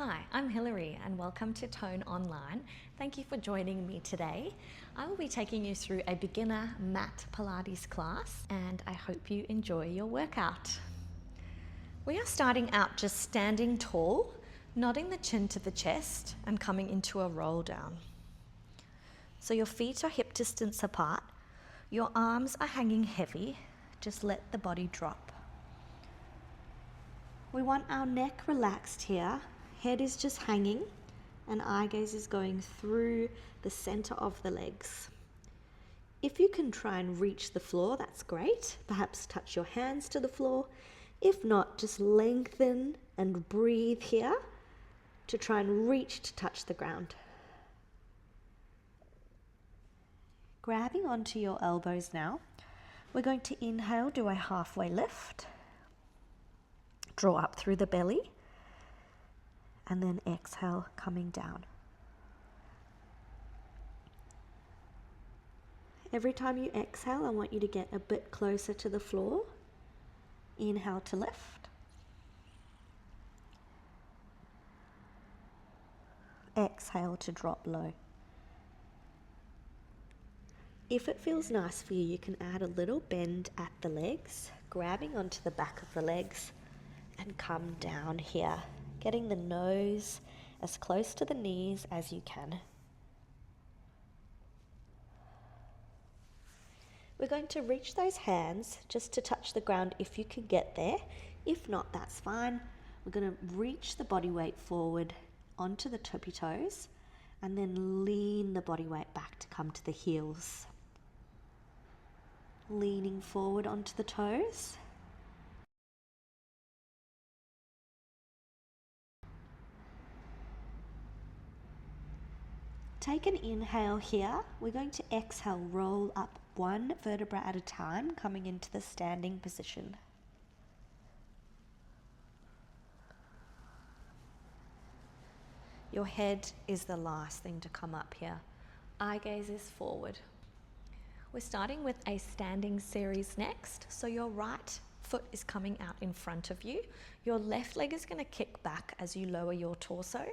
Hi, I'm Hilary and welcome to Tone Online. Thank you for joining me today. I will be taking you through a beginner mat Pilates class and I hope you enjoy your workout. We are starting out just standing tall, nodding the chin to the chest and coming into a roll down. So your feet are hip distance apart, your arms are hanging heavy, just let the body drop. We want our neck relaxed here. Head is just hanging and eye gaze is going through the center of the legs. If you can try and reach the floor, that's great. Perhaps touch your hands to the floor. If not, just lengthen and breathe here to try and reach to touch the ground. Grabbing onto your elbows now. We're going to inhale, do a halfway lift. Draw up through the belly. And then exhale, coming down. Every time you exhale, I want you to get a bit closer to the floor. Inhale to lift. Exhale to drop low. If it feels nice for you, you can add a little bend at the legs, grabbing onto the back of the legs and come down here. Getting the nose as close to the knees as you can. We're going to reach those hands just to touch the ground if you can get there. If not, that's fine. We're going to reach the body weight forward onto the tippy toes and then lean the body weight back to come to the heels. Leaning forward onto the toes. Take an inhale here. We're going to exhale, roll up one vertebra at a time, coming into the standing position. Your head is the last thing to come up here. Eye gaze is forward. We're starting with a standing series next. So your right foot is coming out in front of you. Your left leg is going to kick back as you lower your torso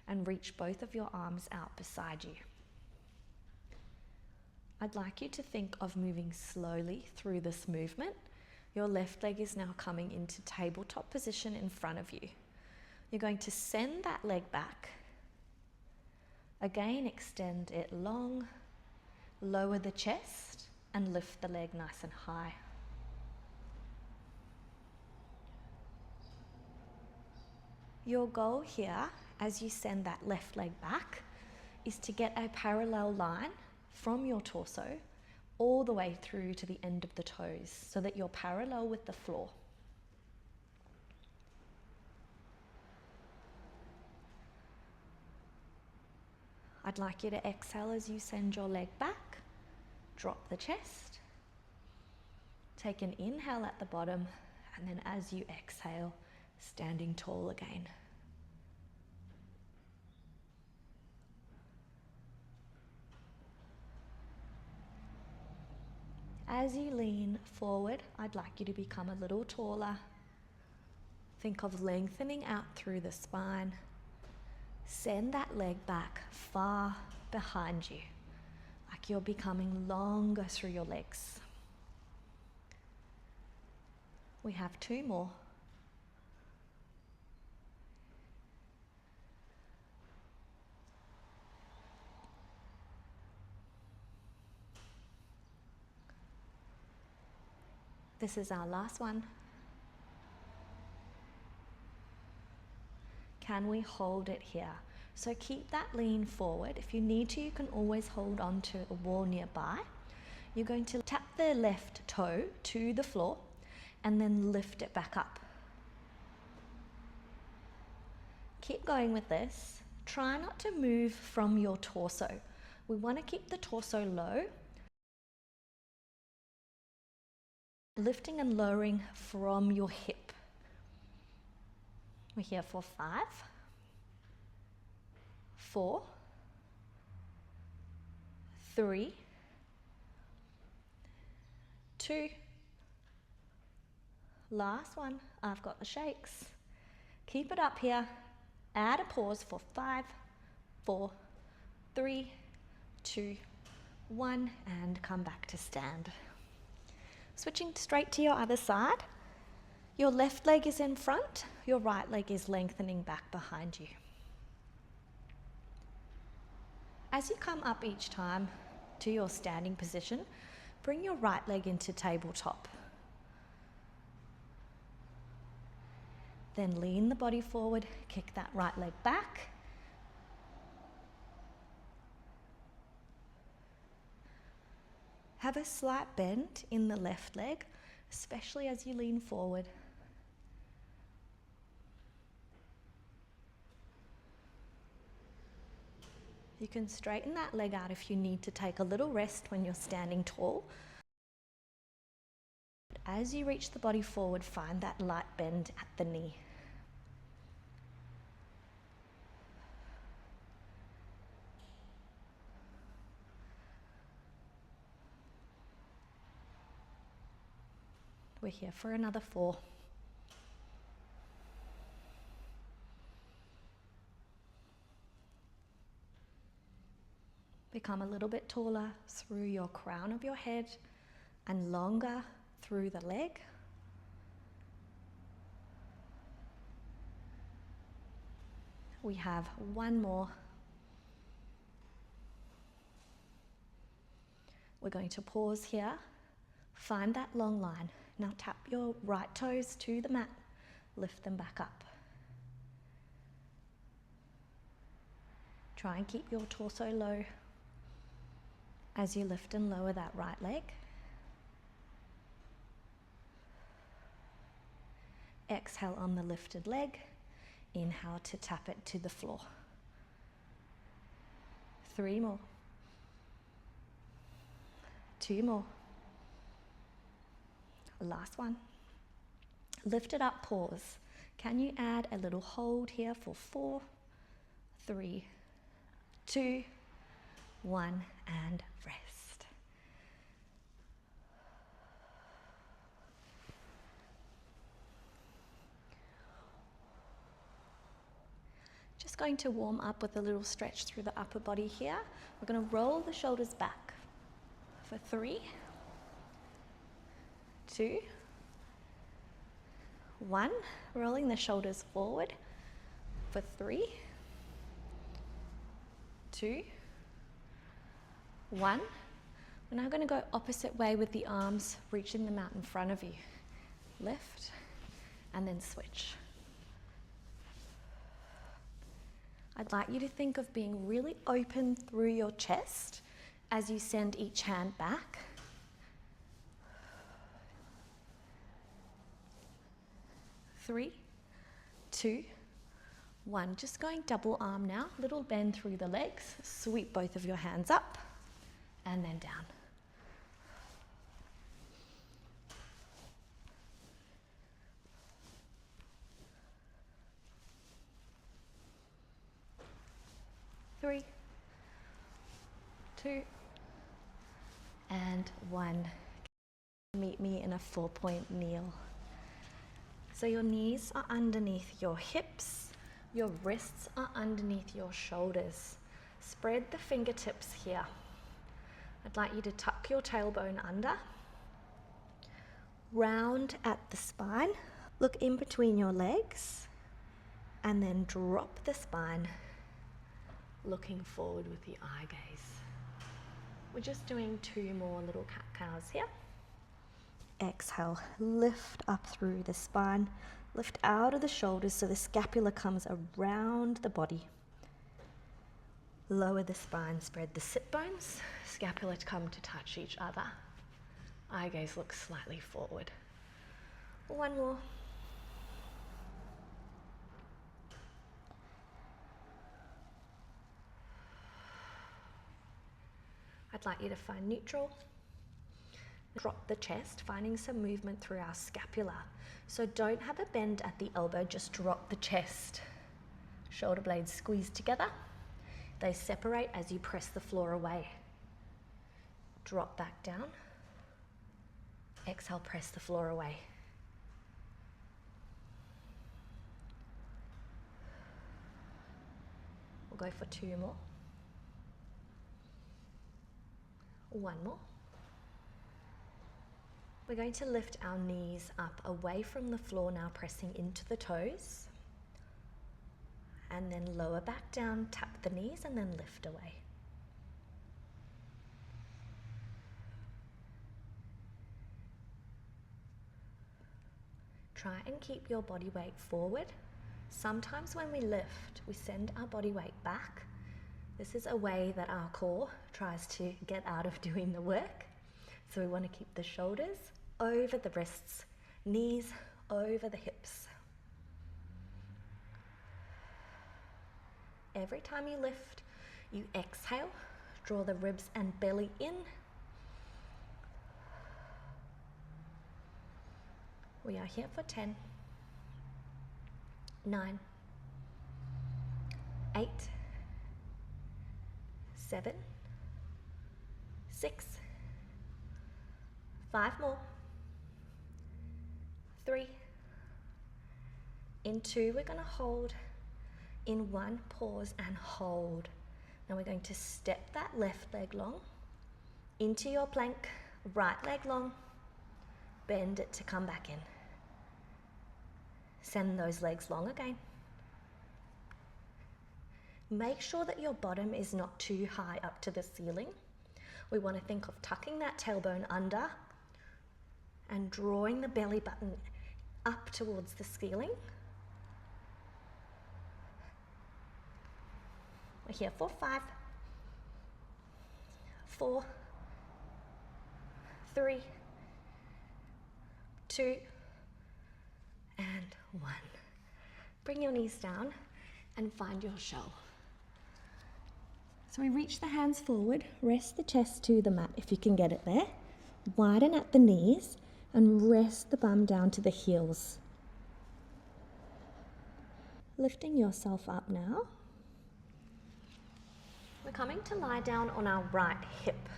and reach both of your arms out beside you. I'd like you to think of moving slowly through this movement. Your left leg is now coming into tabletop position in front of you. You're going to send that leg back. Again, extend it long, lower the chest and lift the leg nice and high. Your goal here, as you send that left leg back, is to get a parallel line from your torso all the way through to the end of the toes so that you're parallel with the floor. I'd like you to exhale as you send your leg back, drop the chest, take an inhale at the bottom, and then as you exhale, standing tall again. As you lean forward, I'd like you to become a little taller. Think of lengthening out through the spine. Send that leg back far behind you, like you're becoming longer through your legs. We have two more. This is our last one. Can we hold it here? So keep that lean forward. If you need to, you can always hold on to a wall nearby. You're going to tap the left toe to the floor and then lift it back up. Keep going with this. Try not to move from your torso. We want to keep the torso low. Lifting and lowering from your hip. We're here for 5, 4, 3, 2, last one. I've got the shakes. Keep it up here. Add a pause for 5, 4, 3, 2, 1, and come back to stand. Switching straight to your other side. Your left leg is in front, your right leg is lengthening back behind you. As you come up each time to your standing position, bring your right leg into tabletop. Then lean the body forward, kick that right leg back. Have a slight bend in the left leg, especially as you lean forward. You can straighten that leg out if you need to take a little rest when you're standing tall. As you reach the body forward, find that light bend at the knee. We're here for another 4. Become a little bit taller through your crown of your head and longer through the leg. We have one more. We're going to pause here. Find that long line. Now tap your right toes to the mat. Lift them back up. Try and keep your torso low as you lift and lower that right leg. Exhale on the lifted leg. Inhale to tap it to the floor. 3 more. 2 more. Last one. Lift it up, pause. Can you add a little hold here for 4, 3, 2, 1, and rest. Just going to warm up with a little stretch through the upper body here. We're going to roll the shoulders back for 3, 2, 1. Rolling the shoulders forward for 3, 2, 1. We're now going to go opposite way with the arms reaching the mat in front of you. Lift and then switch. I'd like you to think of being really open through your chest as you send each hand back. Three, 2, 1. Just going double arm now. Little bend through the legs. Sweep both of your hands up and then down. Three, 2, and 1. Meet me in a 4-point kneel. So your knees are underneath your hips, your wrists are underneath your shoulders. Spread the fingertips here. I'd like you to tuck your tailbone under. Round at the spine. Look in between your legs and then drop the spine, looking forward with the eye gaze. We're just doing 2 more little cat-cows here. Exhale, lift up through the spine, lift out of the shoulders so the scapula comes around the body. Lower the spine, spread the sit bones, scapula come to touch each other. Eye gaze looks slightly forward. 1 more. I'd like you to find neutral. Drop the chest, finding some movement through our scapula. So don't have a bend at the elbow, just drop the chest. Shoulder blades squeeze together. They separate as you press the floor away. Drop back down. Exhale, press the floor away. go for 2 more. 1 more. We're going to lift our knees up away from the floor now, pressing into the toes. And then lower back down, tap the knees and then lift away. Try and keep your body weight forward. Sometimes when we lift, we send our body weight back. This is a way that our core tries to get out of doing the work. So we want to keep the shoulders over the wrists, knees over the hips. Every time you lift, you exhale, draw the ribs and belly in. We are here for 10, 9, 8, 7, 6, 5 more, 3, in 2, we're going to hold, in 1, pause and hold. Now we're going to step that left leg long into your plank, right leg long, bend it to come back in. Send those legs long again. Make sure that your bottom is not too high up to the ceiling. We want to think of tucking that tailbone under and drawing the belly button up towards the ceiling. We're here for 5, 4, 3, 2, and 1. Bring your knees down and find your shell. So we reach the hands forward, rest the chest to the mat if you can get it there. Widen at the knees and rest the bum down to the heels. Lifting yourself up now. We're coming to lie down on our right hip.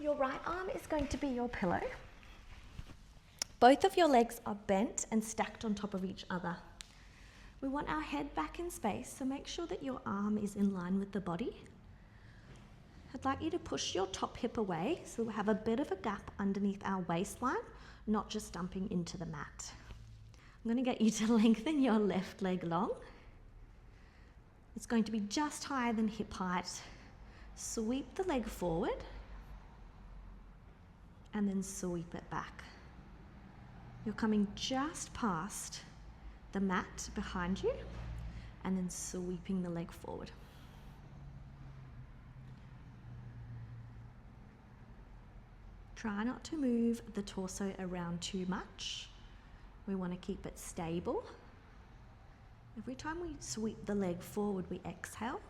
Your right arm is going to be your pillow. Both of your legs are bent and stacked on top of each other. We want our head back in space, so make sure that your arm is in line with the body. I'd like you to push your top hip away so we have a bit of a gap underneath our waistline, not just dumping into the mat. I'm going to get you to lengthen your left leg long. It's going to be just higher than hip height. Sweep the leg forward and then sweep it back. You're coming just past the mat behind you and then sweeping the leg forward. Try not to move the torso around too much. We want to keep it stable. Every time we sweep the leg forward, we exhale.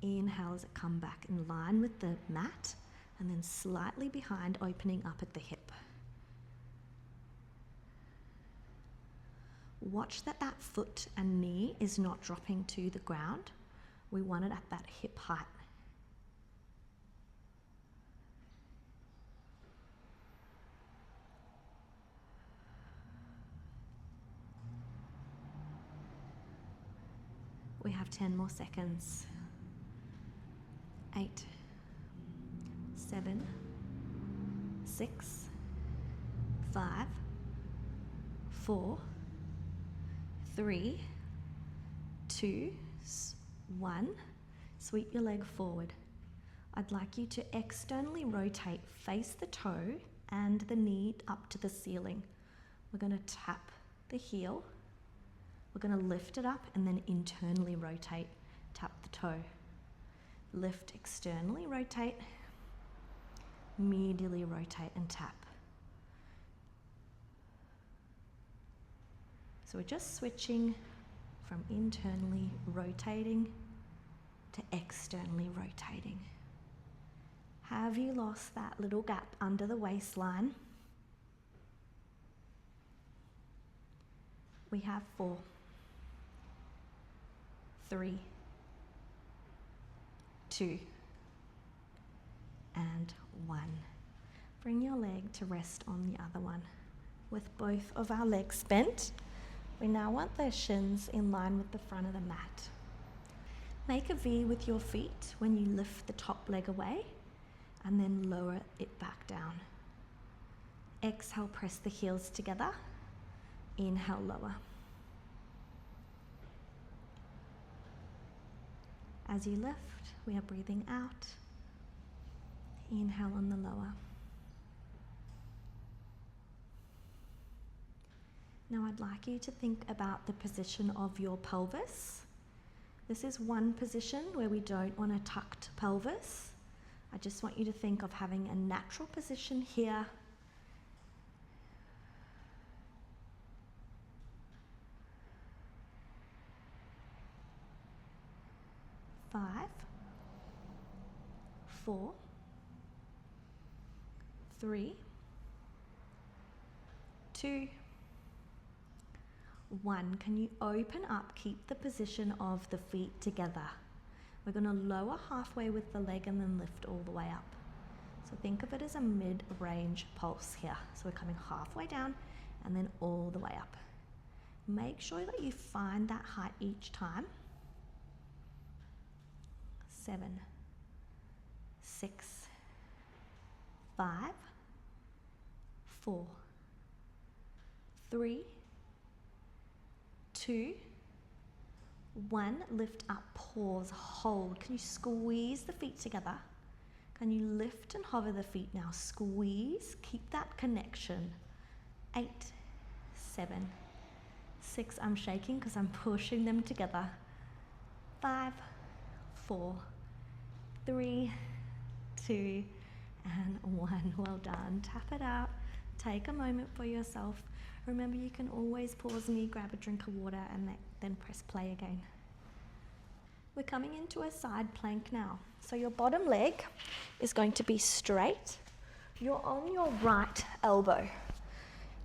Inhale as it comes back in line with the mat and then slightly behind, opening up at the hip. Watch that that foot and knee is not dropping to the ground. We want it at that hip height. We have 10 more seconds. 8, 7, 6, 5, 4, 3, 2, 1. Sweep your leg forward. I'd like you to externally rotate, face the toe and the knee up to the ceiling. We're going to tap the heel. We're going to lift it up and then internally rotate, tap the toe. Lift externally, rotate, medially rotate and tap. So we're just switching from internally rotating to externally rotating. Have you lost that little gap under the waistline? We have 4, 3, 2, and 1. Bring your leg to rest on the other one. With both of our legs bent, We now want the shins in line with the front of the mat. Make a V with your feet when you lift the top leg away and then lower it back down. Exhale, press the heels together. Inhale, lower. As you lift, we are breathing out. Inhale on the lower. Now I'd like you to think about the position of your pelvis. This is one position where we don't want a tucked pelvis. I just want you to think of having a natural position here. Five, 4, 3, 2, 1. Can you open up? Keep the position of the feet together. We're going to lower halfway with the leg and then lift all the way up. So think of it as a mid-range pulse here. So we're coming halfway down and then all the way up. Make sure that you find that height each time. 7, 6, 5, 4, 3, 2, 1. Lift up, pause, hold. Can you squeeze the feet together? Can you lift and hover the feet now? Squeeze, keep that connection. 8, 7, 6. I'm shaking because I'm pushing them together. 5, 4, 3, 2, and 1. Well done. Tap it out. Take a moment for yourself. Remember, you can always pause me, grab a drink of water, and then press play again. We're coming into a side plank now. So your bottom leg is going to be straight. You're on your right elbow.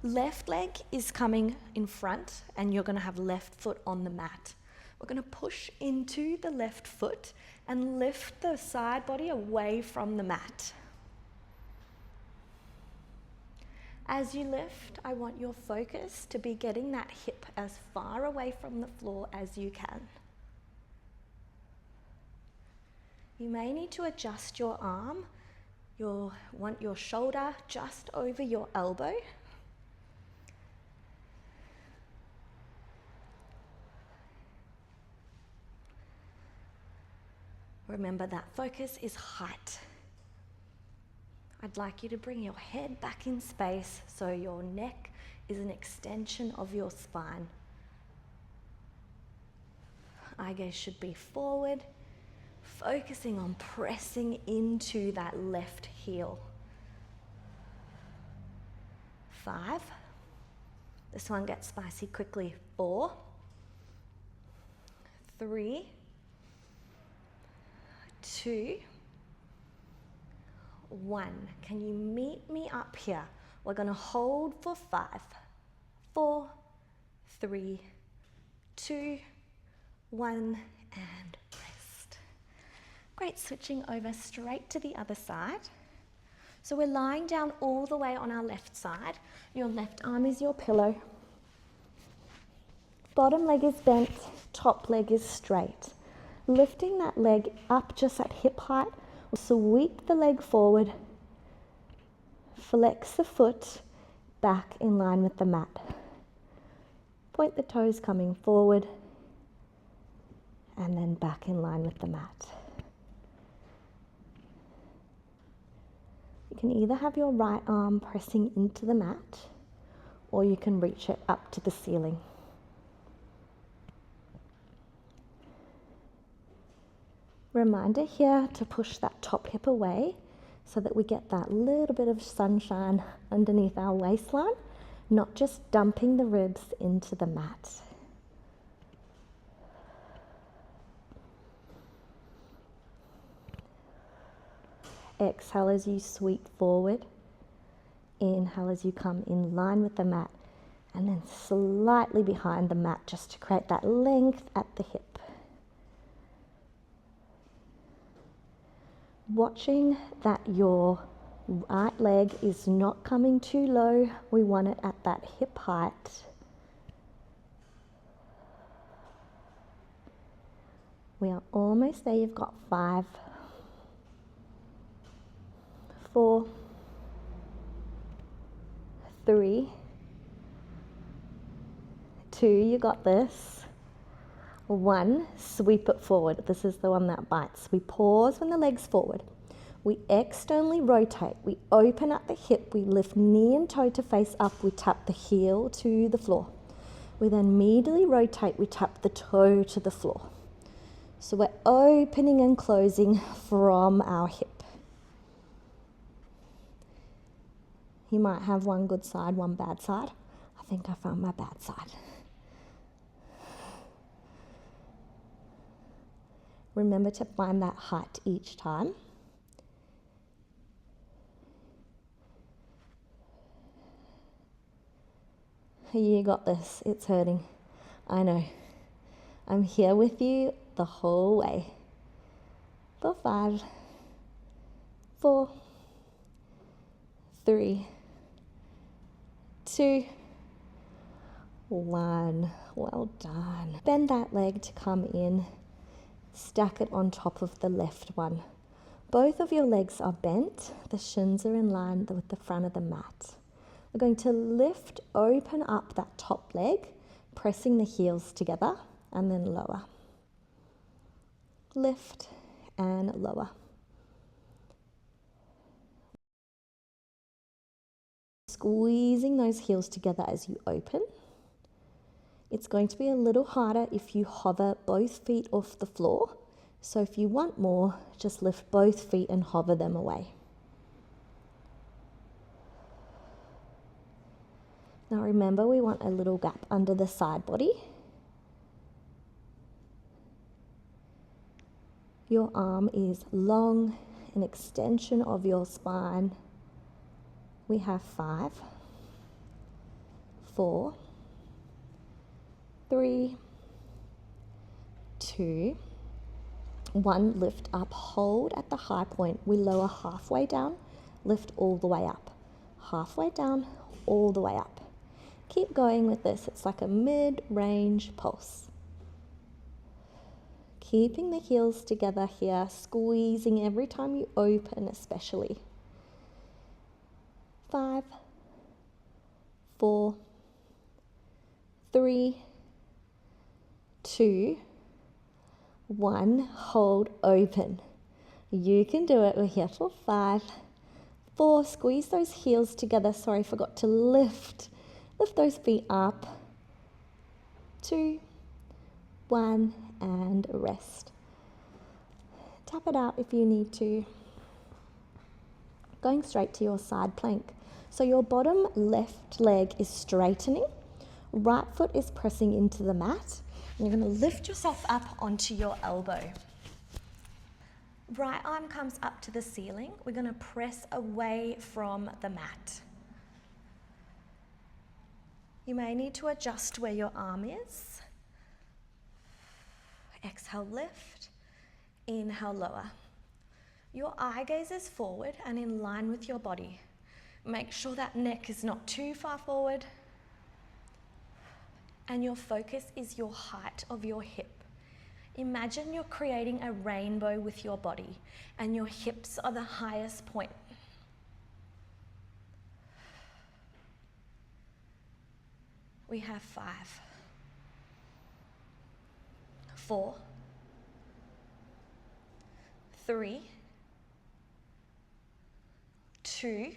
Left leg is coming in front, and you're going to have left foot on the mat. We're going to push into the left foot and lift the side body away from the mat. As you lift, I want your focus to be getting that hip as far away from the floor as you can. You may need to adjust your arm. You'll want your shoulder just over your elbow. Remember that focus is height. I'd like you to bring your head back in space so your neck is an extension of your spine. Eye gaze should be forward, focusing on pressing into that left heel. 5. This one gets spicy quickly. 4, 3, 2, 1. Can you meet me up here? We're going to hold for 5, 4, 3, 2, 1, and rest. Great, switching over straight to the other side. So we're lying down all the way on our left side. Your left arm is your pillow. Bottom leg is bent, top leg is straight. Lifting that leg up just at hip height. Sweep the leg forward, flex the foot back in line with the mat. Point the toes coming forward and then back in line with the mat. You can either have your right arm pressing into the mat or you can reach it up to the ceiling. Reminder here to push that top hip away so that we get that little bit of sunshine underneath our waistline, not just dumping the ribs into the mat. Exhale as you sweep forward. Inhale as you come in line with the mat and then slightly behind the mat just to create that length at the hip. Watching that your right leg is not coming too low. We want it at that hip height. We are almost there. You've got 5, 4, 3, 2, you got this. 1, sweep it forward. This is the one that bites. We pause when the leg's forward. We externally rotate. We open at the hip. We lift knee and toe to face up. We tap the heel to the floor. We then medially rotate. We tap the toe to the floor. So we're opening and closing from our hip. You might have one good side, one bad side. I think I found my bad side. Remember to find that height each time. You got this. It's hurting. I know. I'm here with you the whole way. For 5, 4, 3, 2, 1. Well done. Bend that leg to come in. Stack it on top of the left one. Both of your legs are bent. The shins are in line with the front of the mat. We're going to lift, open up that top leg, pressing the heels together, and then lower. Lift and lower. Squeezing those heels together as you open. It's going to be a little harder if you hover both feet off the floor. So if you want more, just lift both feet and hover them away. Now remember, we want a little gap under the side body. Your arm is long, an extension of your spine. We have 5, 4, 3, 2, 1. Lift up, hold at the high point. We lower halfway down, lift all the way up. Halfway down, all the way up. Keep going with this. It's like a mid-range pulse. Keeping the heels together here, squeezing every time you open, especially. 5, 4, 3, 2, 1. Hold, open. You can do it. We're here for 5, 4. Squeeze those heels together. Sorry, I forgot to lift. Lift those feet up. 2, 1, and rest. Tap it out if you need to. Going straight to your side plank. So your bottom left leg is straightening. Right foot is pressing into the mat. And you're going to lift yourself up onto your elbow. Right arm comes up to the ceiling. We're going to press away from the mat. You may need to adjust where your arm is. Exhale, lift. Inhale, lower. Your eye gaze is forward and in line with your body. Make sure that neck is not too far forward. And your focus is your height of your hip. Imagine you're creating a rainbow with your body and your hips are the highest point. We have 5, 4, 3, 2,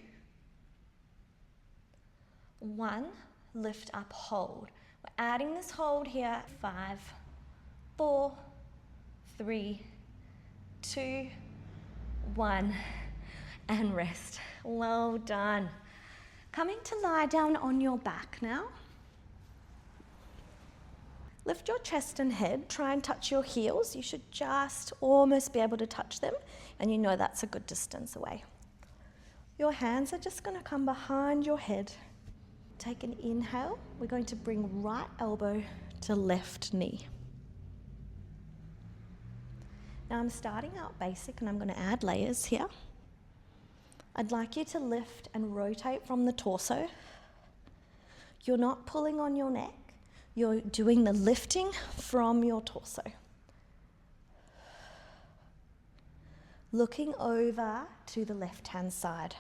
1. Lift up, hold. We're adding this hold here. 5, 4, 3, 2, 1, and rest. Well done. Coming to lie down on your back now. Lift your chest and head, try and touch your heels. You should just almost be able to touch them, and you know that's a good distance away. Your hands are just going to come behind your head. Take an inhale. We're going to bring right elbow to left knee. Now I'm starting out basic and I'm going to add layers here. I'd like you to lift and rotate from the torso. You're not pulling on your neck. You're doing the lifting from your torso. Looking over to the left-hand side.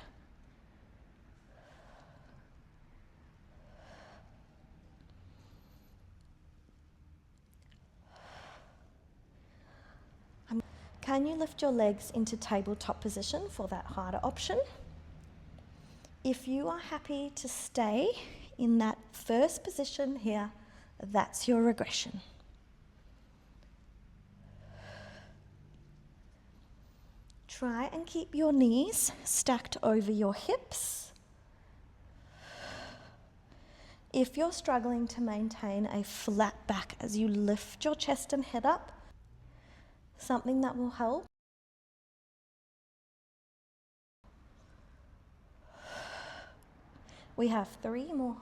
Can you lift your legs into tabletop position for that harder option? If you are happy to stay in that first position here, that's your regression. Try and keep your knees stacked over your hips. If you're struggling to maintain a flat back as you lift your chest and head up, something that will help. We have 3 more.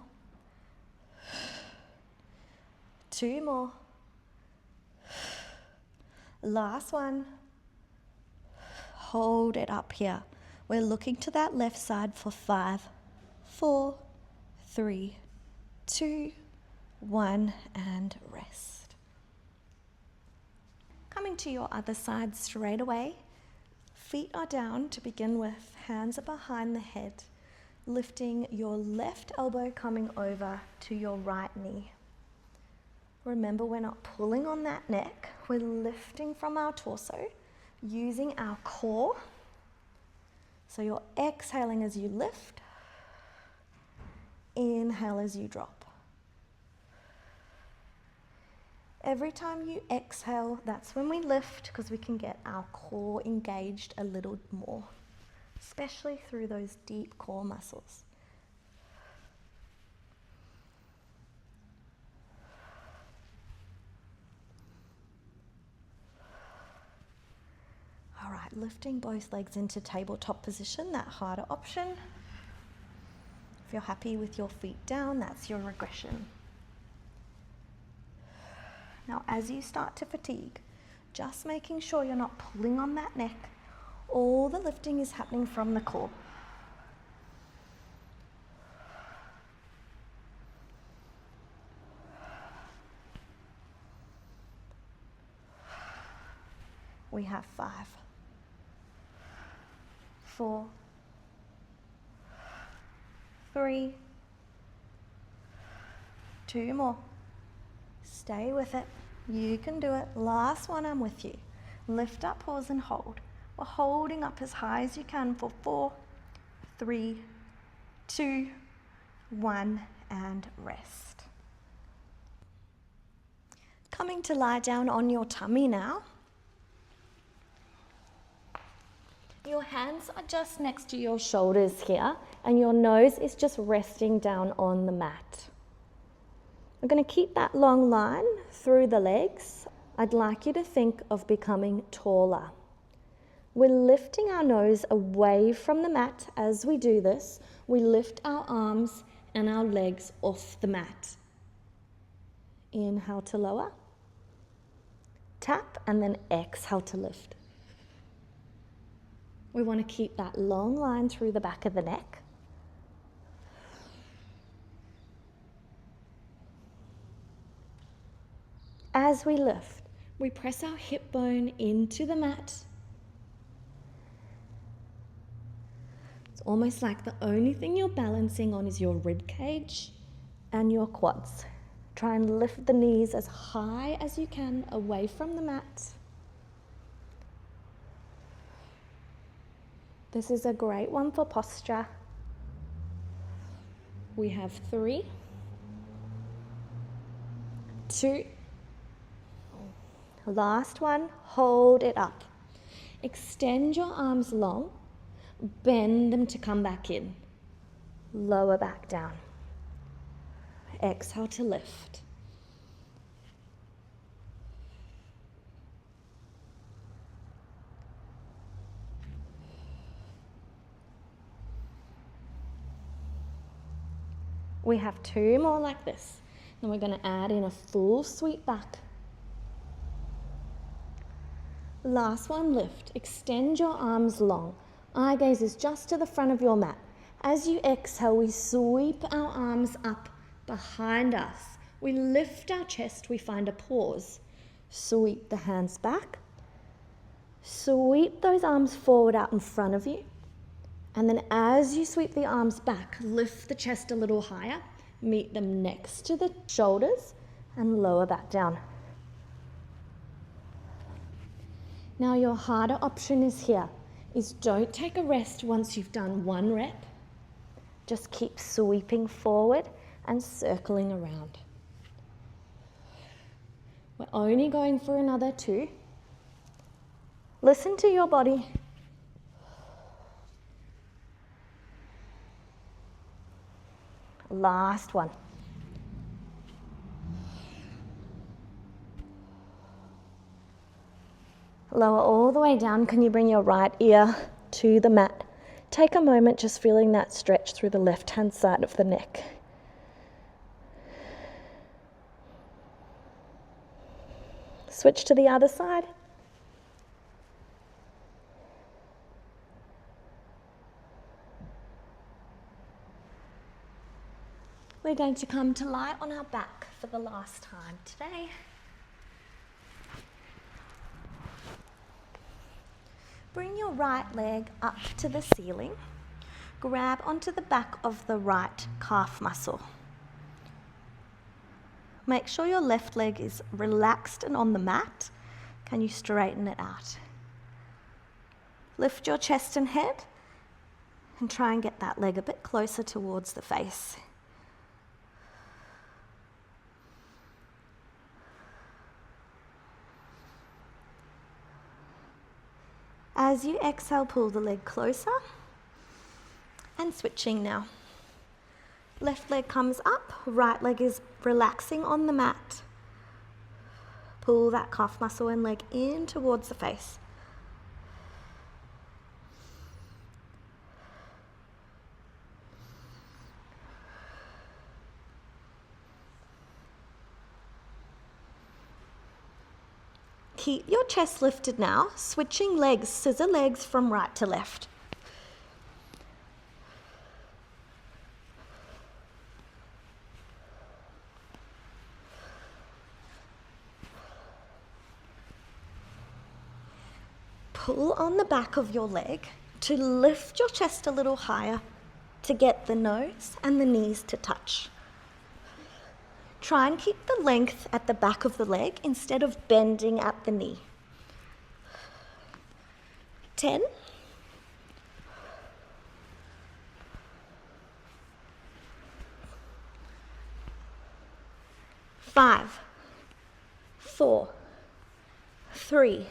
2 more. Last one. Hold it up here. We're looking to that left side for 5, 4, 3, 2, 1, and rest. Coming to your other side straight away. Feet are down to begin with. Hands are behind the head. Lifting your left elbow coming over to your right knee. Remember, we're not pulling on that neck. We're lifting from our torso, using our core. So you're exhaling as you lift. Inhale as you drop. Every time you exhale, that's when we lift, because we can get our core engaged a little more, especially through those deep core muscles. All right, lifting both legs into tabletop position, that harder option. If you're happy with your feet down, that's your regression. Now, as you start to fatigue, just making sure you're not pulling on that neck. All the lifting is happening from the core. We have 5, 4, 3, 2 more. Stay with it. You can do it. Last one, I'm with you. Lift up, pause, and hold. We're holding up as high as you can for 4, 3, 2, 1, and rest. Coming to lie down on your tummy now. Your hands are just next to your shoulders here, and your nose is just resting down on the mat. We're going to keep that long line through the legs. I'd like you to think of becoming taller. We're lifting our nose away from the mat as we do this. We lift our arms and our legs off the mat. Inhale to lower. Tap, and then exhale to lift. We want to keep that long line through the back of the neck. As we lift, we press our hip bone into the mat. It's almost like the only thing you're balancing on is your rib cage and your quads. Try and lift the knees as high as you can away from the mat. This is a great one for posture. We have 3, 2, last one, hold it up. Extend your arms long, bend them to come back in. Lower back down. Exhale to lift. We have 2 more like this. Then we're going to add in a full sweep back. Last one, lift. Extend your arms long. Eye gaze is just to the front of your mat. As you exhale, we sweep our arms up behind us. We lift our chest, we find a pause. Sweep the hands back. Sweep those arms forward out in front of you. And then as you sweep the arms back, lift the chest a little higher, meet them next to the shoulders, and lower back down. Now your harder option is here, is don't take a rest once you've done one rep. Just keep sweeping forward and circling around. We're only going for another 2. Listen to your body. Last one. Lower all the way down. Can you bring your right ear to the mat? Take a moment just feeling that stretch through the left-hand side of the neck. Switch to the other side. We're going to come to lie on our back for the last time today. Bring your right leg up to the ceiling. Grab onto the back of the right calf muscle. Make sure your left leg is relaxed and on the mat. Can you straighten it out? Lift your chest and head and try and get that leg a bit closer towards the face. As you exhale, pull the leg closer and switching now. Left leg comes up, right leg is relaxing on the mat. Pull that calf muscle and leg in towards the face. Keep your chest lifted now, switching legs, scissor legs from right to left. Pull on the back of your leg to lift your chest a little higher to get the nose and the knees to touch. Try and keep the length at the back of the leg instead of bending at the knee. 10. 5, 4, 3,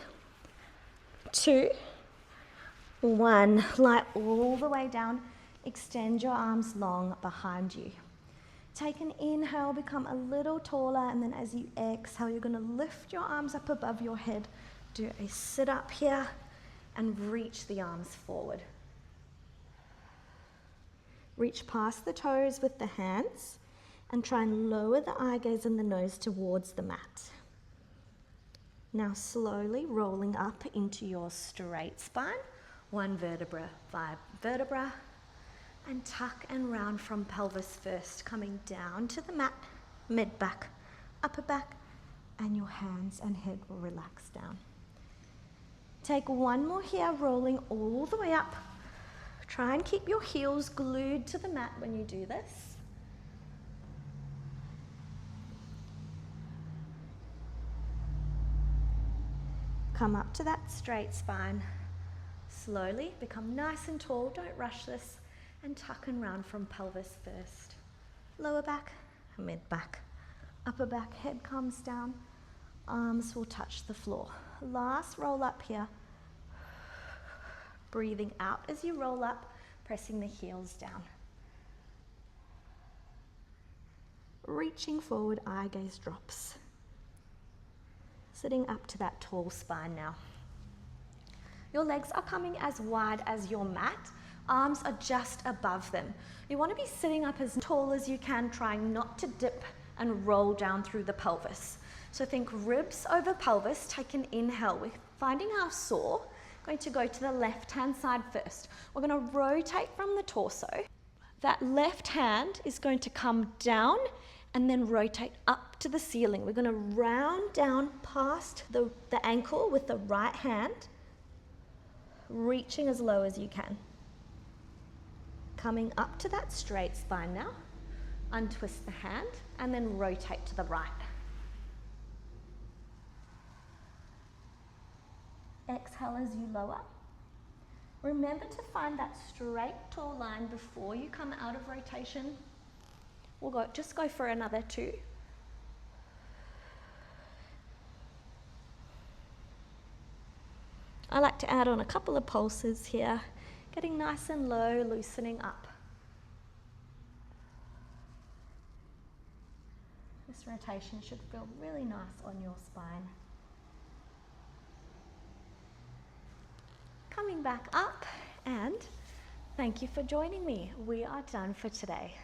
2, 1. Lie all the way down. Extend your arms long behind you. Take an inhale, become a little taller, and then as you exhale, you're going to lift your arms up above your head. Do a sit up here and reach the arms forward. Reach past the toes with the hands and try and lower the eye gaze and the nose towards the mat. Now slowly rolling up into your straight spine, 1 vertebra, 5 vertebra. And tuck and round from pelvis first, coming down to the mat, mid back, upper back, and your hands and head will relax down. Take one more here, rolling all the way up. Try and keep your heels glued to the mat when you do this. Come up to that straight spine. Slowly become nice and tall, don't rush this. And tuck and round from pelvis first. Lower back, mid back, upper back, head comes down, arms will touch the floor. Last roll up here. Breathing out as you roll up, pressing the heels down. Reaching forward, eye gaze drops. Sitting up to that tall spine now. Your legs are coming as wide as your mat. Arms are just above them. You want to be sitting up as tall as you can, trying not to dip and roll down through the pelvis. So think ribs over pelvis. Take an inhale. We're finding our saw. Going to go to the left-hand side first. We're going to rotate from the torso. That left hand is going to come down and then rotate up to the ceiling. We're going to round down past the ankle with the right hand reaching as low as you can. Coming up to that straight spine now, untwist the hand and then rotate to the right. Exhale as you lower. Remember to find that straight tall line before you come out of rotation. Just go for another 2. I like to add on a couple of pulses here, getting nice and low, loosening up. This rotation should feel really nice on your spine. Coming back up, and thank you for joining me. We are done for today.